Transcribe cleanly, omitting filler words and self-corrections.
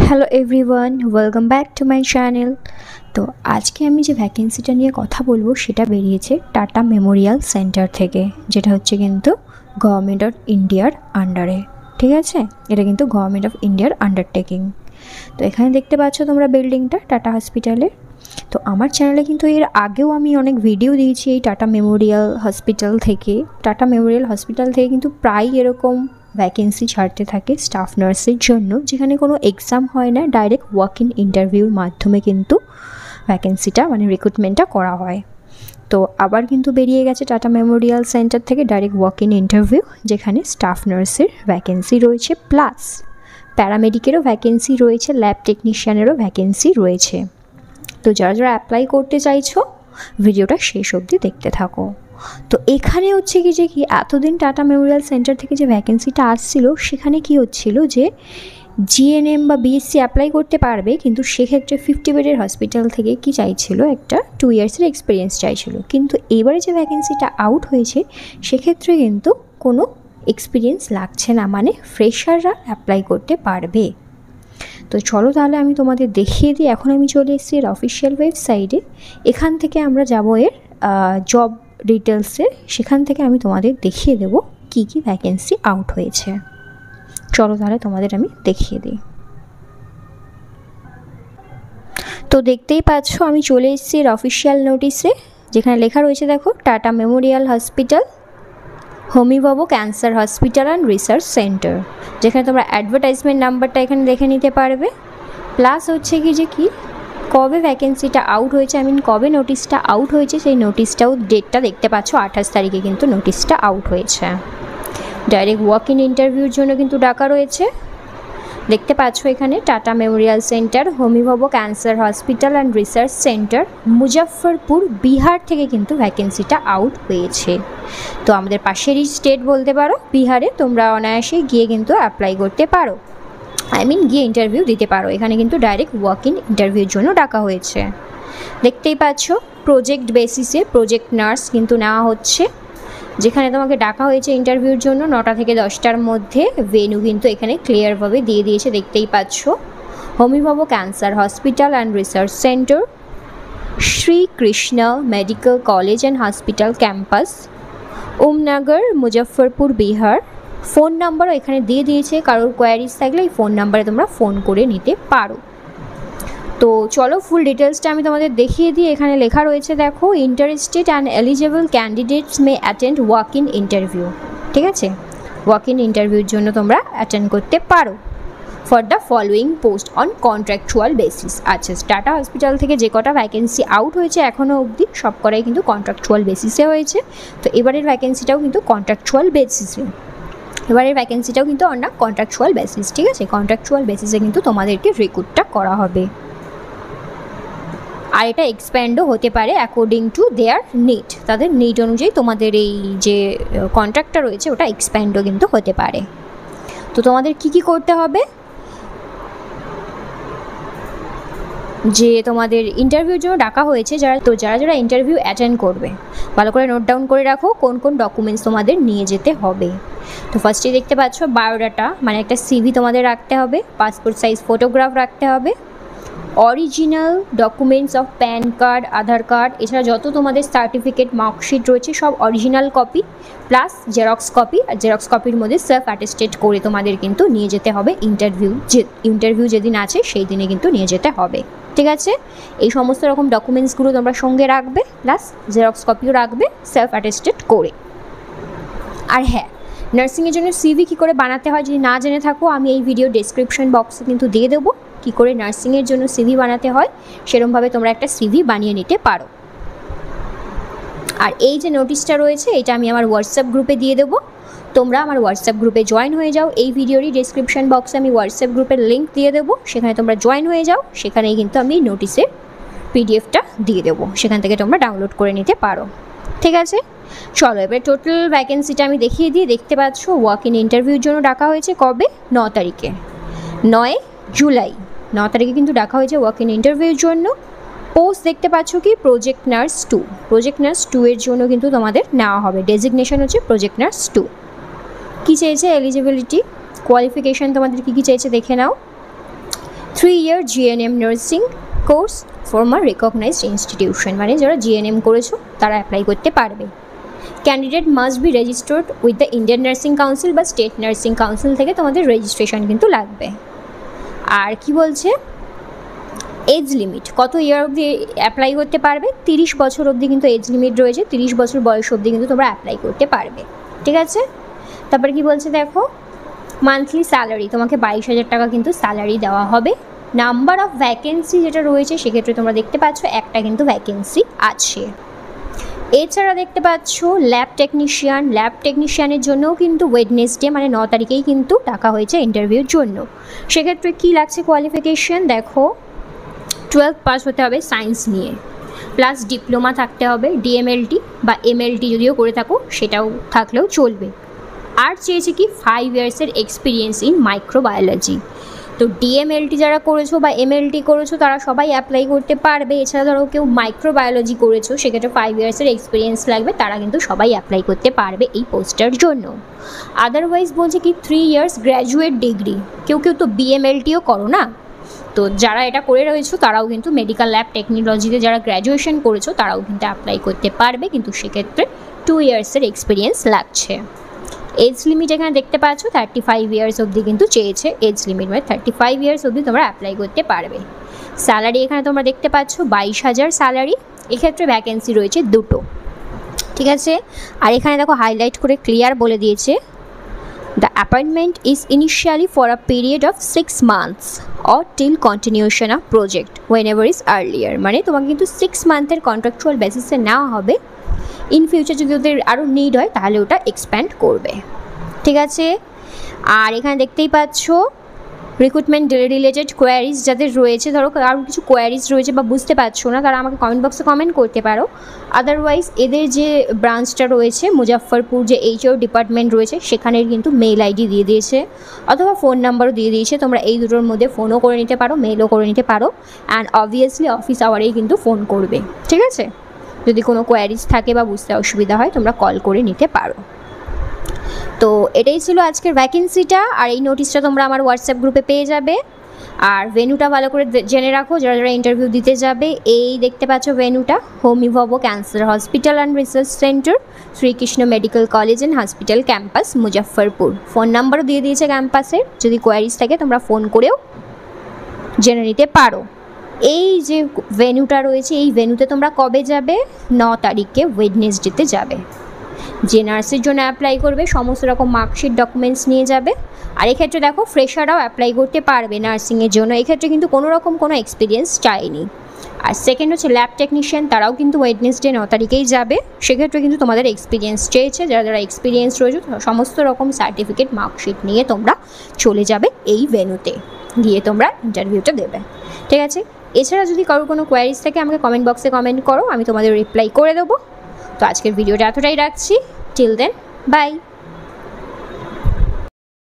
Hello everyone, welcome back to my channel. তো আজকে আমি যে ভ্যাকেন্সিটা নিয়ে কথা বলবো সেটা বেরিয়েছে টাটা মেমোরিয়াল সেন্টার থেকে, যেটা হচ্ছে কিন্তু গভর্নমেন্ট অফ ইন্ডিয়ার আন্ডারে। ঠিক আছে, এটা কিন্তু গভর্নমেন্ট অফ ইন্ডিয়ার আন্ডারটেকিং। তো এখানে দেখতে পাচ্ছ তোমরা বিল্ডিংটা টাটা হসপিটালে। তো আমার চ্যানেলে কিন্তু এর আগেও আমি অনেক ভিডিও দিয়েছি এই টাটা মেমোরিয়াল হসপিটাল থেকে। টাটা মেমোরিয়াল হসপিটাল থেকে কিন্তু প্রায় এরকম ভ্যাকেন্সি ছাড়তে থাকে স্টাফ নার্সের জন্য, যেখানে কোনো এক্সাম হয় না, ডাইরেক্ট ওয়াক ইন ইন্টারভিউর মাধ্যমে কিন্তু ভ্যাকেন্সিটা রিক্রুটমেন্টটা করা হয়। তো আবার কিন্তু বেরিয়ে গেছে টাটা মেমোরিয়াল সেন্টার থেকে ডাইরেক্ট ওয়াক ইন ইন্টারভিউ, যেখানে স্টাফ নার্সের ভ্যাকেন্সি রয়েছে, প্লাস প্যারামেডিকেরও ভ্যাকেন্সি রয়েছে, ল্যাব টেকনিশিয়ানেরও ভ্যাকেন্সি রয়েছে। তো যারা যারা অ্যাপ্লাই করতে চাইছো ভিডিওটা শেষ অবধি দেখতে থাকো। তো এখানে হচ্ছে কি যে এতদিন টাটা মেমোরিয়াল সেন্টার থেকে যে ভ্যাকেন্সিটা আসছিল সেখানে কি হচ্ছিল যে জিএনএম বা বিএসসি অ্যাপ্লাই করতে পারবে, কিন্তু সেক্ষেত্রে 50 বেডের হসপিটাল থেকে কি চাইছিল, একটা 2 ইয়ার্সের এক্সপিরিয়েন্স চাইছিল। কিন্তু এবারে যে ভ্যাকেন্সিটা আউট হয়েছে সেক্ষেত্রে কিন্তু কোনো এক্সপিরিয়েন্স লাগছে না, মানে ফ্রেশাররা অ্যাপ্লাই করতে পারবে। তো চলো তাহলে আমি তোমাদের দেখিয়ে দিই। এখন আমি চলে এসেছি এর অফিসিয়াল ওয়েবসাইটে। এখান থেকে আমরা যাবো এর জব ডিটেলসে, সেখান থেকে আমি তোমাদের দেখিয়ে দেবো কী কী ভ্যাকেন্সি আউট হয়েছে। চলো তাহলে তোমাদের আমি দেখিয়ে দিই। তো দেখতেই পাচ্ছ আমি চলে এসেছি এর অফিসিয়াল নোটিসে, যেখানে লেখা রয়েছে দেখো tata Memorial hospital, Homi Bhabha cancer hospital and research centre, যেখানে তোমরা অ্যাডভার্টাইজমেন্ট নাম্বারটা এখানে দেখে নিতে পারবে। প্লাস হচ্ছে কি কবে ভ্যাকেন্সিটা আউট হয়েছে, কবে নোটিশটা আউট হয়েছে সেই নোটিশটাও ডেটটা দেখতে পাচ্ছ, 28 তারিখে কিন্তু নোটিশটা আউট হয়েছে। ডাইরেক্ট ওয়াক ইন ইন্টারভিউর জন্য কিন্তু ডাকা রয়েছে। দেখতে পাচ্ছ এখানে tata Memorial centre, Homi Bhabha cancer hospital and research centre, Muzaffarpur, Bihar থেকে কিন্তু ভ্যাকেন্সিটা আউট হয়েছে। তো আমাদের পাশেরই স্টেট বলতে পারো বিহারে, তোমরা অনায়াসে গিয়ে কিন্তু অ্যাপ্লাই করতে পারো, গিয়ে ইন্টারভিউ দিতে পারো। এখানে কিন্তু ডাইরেক্ট ওয়াক ইন ইন্টারভিউর জন্য ডাকা হয়েছে। দেখতেই পাচ্ছ প্রজেক্ট বেসিসে প্রজেক্ট নার্স কিন্তু নেওয়া হচ্ছে, যেখানে তোমাকে ডাকা হয়েছে ইন্টারভিউর জন্য 9টা থেকে 10টার মধ্যে। ভেন্যু কিন্তু এখানে ক্লিয়ারভাবে দিয়ে দিয়েছে, দেখতেই পাচ্ছ। Homi Bhabha cancer hospital and research centre, Shrikrishna medical college and hospital campus, Omnagar, Muzaffarpur, Bihar. Phone নাম্বারও এখানে দিয়ে দিয়েছে, কারোর কোয়ারিজ থাকলে এই ফোন নাম্বারে তোমরা ফোন করে নিতে পারো। তো চলো ফুল ডিটেলসটা আমি তোমাদের দেখিয়ে দিই। এখানে লেখা রয়েছে দেখো, interested and eligible candidates may attend walk in interview. ঠিক আছে, ওয়াক ইন ইন্টারভিউর জন্য তোমরা অ্যাটেন্ড করতে পারো for the following post on contractual basis. আচ্ছা, টাটা হসপিটাল থেকে যে কটা ভ্যাকেন্সি আউট হয়েছে এখনও অবধি সব কটাই কিন্তু কন্ট্রাকচুয়াল বেসিসে হয়েছে। তো এবারের ভ্যাকেন্সিটাও কিন্তু কন্ট্রাকচুয়াল বেসিসে, এবারের ভ্যাকেন্সিটাও কিন্তু অন দ্য কন্ট্রাকচুয়াল বেসিস। ঠিক আছে, কন্ট্রাকচুয়াল বেসিসে কিন্তু তোমাদেরকে রিক্রুটটা করা হবে, আর এটা এক্সপ্যান্ডও হতে পারে অ্যাকর্ডিং টু দেয়ার নিড। তাদের নিড অনুযায়ী তোমাদের এই যে কন্ট্রাক্টটা রয়েছে ওটা এক্সপ্যান্ডও কিন্তু হতে পারে। তো তোমাদের কি করতে হবে, যে তোমাদের ইন্টারভিউর জন্য ডাকা হয়েছে যারা ইন্টারভিউ অ্যাটেন্ড করবে, ভালো করে নোট ডাউন করে রাখো কোন কোন ডকুমেন্টস তোমাদের নিয়ে যেতে হবে। তো ফার্স্টে দেখতে পাচ্ছ বায়োডাটা, মানে একটা সিভি তোমাদের রাখতে হবে, পাসপোর্ট সাইজ ফটোগ্রাফ রাখতে হবে, original documents of PAN card, Aadhaar card, এছাড়া যত তোমাদের সার্টিফিকেট মার্কশিট রয়েছে সব original copy, plus xerox copy. আর জেরক্স কপির মধ্যে সেলফ অ্যাটেস্টেড করে তোমাদের কিন্তু নিয়ে যেতে হবে ইন্টারভিউ যেদিন আছে সেই দিনে কিন্তু নিয়ে যেতে হবে। ঠিক আছে, এই সমস্ত রকম ডকুমেন্টসগুলো তোমরা সঙ্গে রাখবে, প্লাস জেরক্স কপিও রাখবে সেলফ অ্যাটেস্টেড করে। আর হ্যাঁ, নার্সিংয়ের জন্য সিভি কী করে বানাতে হয় যদি না জেনে থাকো, আমি এই ভিডিও ডেসক্রিপশন বক্সে কিন্তু দিয়ে দেবো কী করে নার্সিংয়ের জন্য সিভি বানাতে হয়, সেরকমভাবে তোমরা একটা সিভি বানিয়ে নিতে পারো। আর এই যে নোটিশটা রয়েছে এটা আমি আমার হোয়াটসঅ্যাপ গ্রুপে দিয়ে দেবো, তোমরা আমার হোয়াটসঅ্যাপ গ্রুপে জয়েন হয়ে যাও। এই ভিডিওরই ডেসক্রিপশন বক্সে আমি হোয়াটসঅ্যাপ গ্রুপের লিঙ্ক দিয়ে দেবো, সেখানে তোমরা জয়েন হয়ে যাও। সেখানেই কিন্তু আমি নোটিশের পিডিএফটা দিয়ে দেবো, সেখান থেকে তোমরা ডাউনলোড করে নিতে পারো। ঠিক আছে, চলো এবার টোটাল ভ্যাকেন্সিটা আমি দেখিয়ে দিই। দেখতে পাচ্ছ ওয়াক ইন ইন্টারভিউর জন্য ডাকা হয়েছে কবে, 9 তারিখে, 9 জুলাই 9 তারিখে কিন্তু ডাকা হয়েছে ওয়াক ইন ইন্টারভিউর জন্য। পোস্ট দেখতে পাচ্ছ কি প্রজেক্ট নার্স 2, প্রজেক্ট নার্স 2 এর জন্য কিন্তু তোমাদের নেওয়া হবে, ডেজিগনেশন হচ্ছে প্রজেক্ট নার্স 2। কী চেয়েছে, এলিজিবিলিটি কোয়ালিফিকেশান তোমাদের কী চেয়েছে দেখে নাও। 3-year GNM nursing course from a recognised institution, মানে যারা জিএনএম করেছো তারা অ্যাপ্লাই করতে পারবে। Candidate must be registered with the Indian nursing council বা স্টেট নার্সিং কাউন্সিল থেকে তোমাদের রেজিস্ট্রেশন কিন্তু লাগবে। আর কি বলছে, এজ লিমিট কত ইয়ার অবধি অ্যাপ্লাই করতে পারবে, 30 বছর অবধি কিন্তু এজ লিমিট রয়েছে, 30 বছর বয়স অবধি কিন্তু তোমরা অ্যাপ্লাই করতে পারবে, ঠিক আছে। তারপরে কি বলছে দেখো, মান্থলি স্যালারি তোমাকে 22,000 টাকা কিন্তু স্যালারি দেওয়া হবে। নাম্বার অফ ভ্যাকেন্সি যেটা রয়েছে সেক্ষেত্রে তোমরা দেখতে পাচ্ছ একটা কিন্তু ভ্যাকেন্সি আছে। এছাড়া দেখতে পাচ্ছ ল্যাব টেকনিশিয়ানের জন্যও কিন্তু ওয়েডনেসডে মানে 9 তারিখেই কিন্তু ডাকা হয়েছে ইন্টারভিউর জন্য। সেক্ষেত্রে কী লাগছে কোয়ালিফিকেশন, দেখো 12th পাস হতে হবে সায়েন্স নিয়ে, প্লাস ডিপ্লোমা থাকতে হবে, ডিএমএলটি বা এমএলটি যদিও করে থাকো সেটাও থাকলেও চলবে। আর চেয়েছে কি 5 ইয়ার্সের এক্সপিরিয়েন্স ইন মাইক্রোবায়োলজি। তো ডিএমএলটি যারা করেছো বা এমএলটি করেছো তারা সবাই অ্যাপ্লাই করতে পারবে। এছাড়া ধরো কেউ মাইক্রোবায়োলজি করেছো সেক্ষেত্রে 5 ইয়ার্সের এক্সপিরিয়েন্স লাগবে, তারা কিন্তু সবাই অ্যাপ্লাই করতে পারবে এই পোস্টটার জন্য। আদারওয়াইজ বলছে কি 3 ইয়ার্স গ্র্যাজুয়েট ডিগ্রি, কেউ তো বিএমএলটিও করো না, তো যারা এটা করে রয়েছো তারাও কিন্তু মেডিকেল ল্যাব টেকনোলজিতে যারা গ্র্যাজুয়েশন করেছো তারাও কিন্তু অ্যাপ্লাই করতে পারবে, কিন্তু সেক্ষেত্রে 2 ইয়ার্সের এক্সপিরিয়েন্স লাগছে। এজ লিমিট এখানে দেখতে পাচ্ছ 35 ইয়ার্স অবধি কিন্তু চেয়েছে এজ লিমিট, মানে 35 ইয়ার্স অবধি তোমরা অ্যাপ্লাই করতে পারবে। স্যালারি এখানে তোমরা দেখতে পাচ্ছ 22,000 স্যালারি, এক্ষেত্রে ভ্যাকেন্সি রয়েছে 2টো, ঠিক আছে। আর এখানে দেখো হাইলাইট করে ক্লিয়ার বলে দিয়েছে, the appointment is initially for a period of 6 months or till continuation of project when ever is earlier, মানে তোমাকে কিন্তু 6 মান্থের কন্ট্রাকচুয়াল বেসিসে নেওয়া হবে। ইন ফিউচার যদি ওদের আরও নিড হয় তাহলে ওটা এক্সপ্যান্ড করবে, ঠিক আছে। আর এখানে দেখতেই পাচ্ছ রিক্রুটমেন্ট রিলেটেড কোয়ারিজ যাদের রয়েছে, ধরো আরও কিছু কোয়ারিজ রয়েছে বা বুঝতে পারছো না, তারা আমাকে কমেন্ট বক্সে কমেন্ট করতে পারো। আদারওয়াইজ এদের যে ব্রাঞ্চটা রয়েছে মুজাফফরপুর যে এইচও ডিপার্টমেন্ট রয়েছে সেখানের কিন্তু মেল আইডি দিয়ে দিয়েছে, অথবা ফোন নাম্বারও দিয়ে দিয়েছে, তোমরা এই দুটোর মধ্যে ফোনও করে নিতে পারো, মেলও করে নিতে পারো, অ্যান্ড অবভিয়াসলি অফিস আওয়ারেই কিন্তু ফোন করবে, ঠিক আছে। যদি কোনো কোয়ারিজ থাকে বা বুঝতে অসুবিধা হয় তোমরা কল করে নিতে পারো। তো এটাই ছিল আজকের ভ্যাকেন্সিটা, আর এই নোটিশটা তোমরা আমার হোয়াটসঅ্যাপ গ্রুপে পেয়ে যাবে। আর ভেন্যুটা ভালো করে জেনে রাখো, যারা যারা ইন্টারভিউ দিতে যাবে। এই দেখতে পাচ্ছ ভেন্যুটা, Homi Bhabha cancer hospital and research centre, Shrikrishna medical college and hospital campus, Muzaffarpur. Phone নাম্বারও দিয়ে দিয়েছে ক্যাম্পাসের, যদি কোয়ারিজ থাকে তোমরা ফোন করেও জেনে নিতে পারো। এই যে ভেন্যুটা রয়েছে এই ভেন্যুতে তোমরা কবে যাবে, 9 তারিখে ওয়েডনেসডেতে যাবে। যে নার্সের জন্য অ্যাপ্লাই করবে সমস্ত রকম মার্কশিট ডকুমেন্টস নিয়ে যাবে। আর এক্ষেত্রে দেখো ফ্রেশাররাও অ্যাপ্লাই করতে পারবে নার্সিংয়ের জন্য, এক্ষেত্রে কিন্তু কোনো রকম কোনো এক্সপিরিয়েন্স চাইনি। আর সেকেন্ড হচ্ছে ল্যাব টেকনিশিয়ান, তারাও কিন্তু ওয়েডনেসডে 9 তারিখেই যাবে, সেক্ষেত্রে কিন্তু তোমাদের এক্সপিরিয়েন্স চেয়েছে। যারা যারা এক্সপিরিয়েন্স রয়েছে সমস্ত রকম সার্টিফিকেট মার্কশিট নিয়ে তোমরা চলে যাবে এই ভেন্যুতে, গিয়ে তোমরা ইন্টারভিউটা দেবে, ঠিক আছে। এছাড়া যদি কারোর কোনো কোয়ারিজ থাকে আমাকে কমেন্ট বক্সে কমেন্ট করো, আমি তোমাদের রিপ্লাই করে দেবো। তো আজকের ভিডিওটা এতটাই রাখছি, টিল দেন বাই।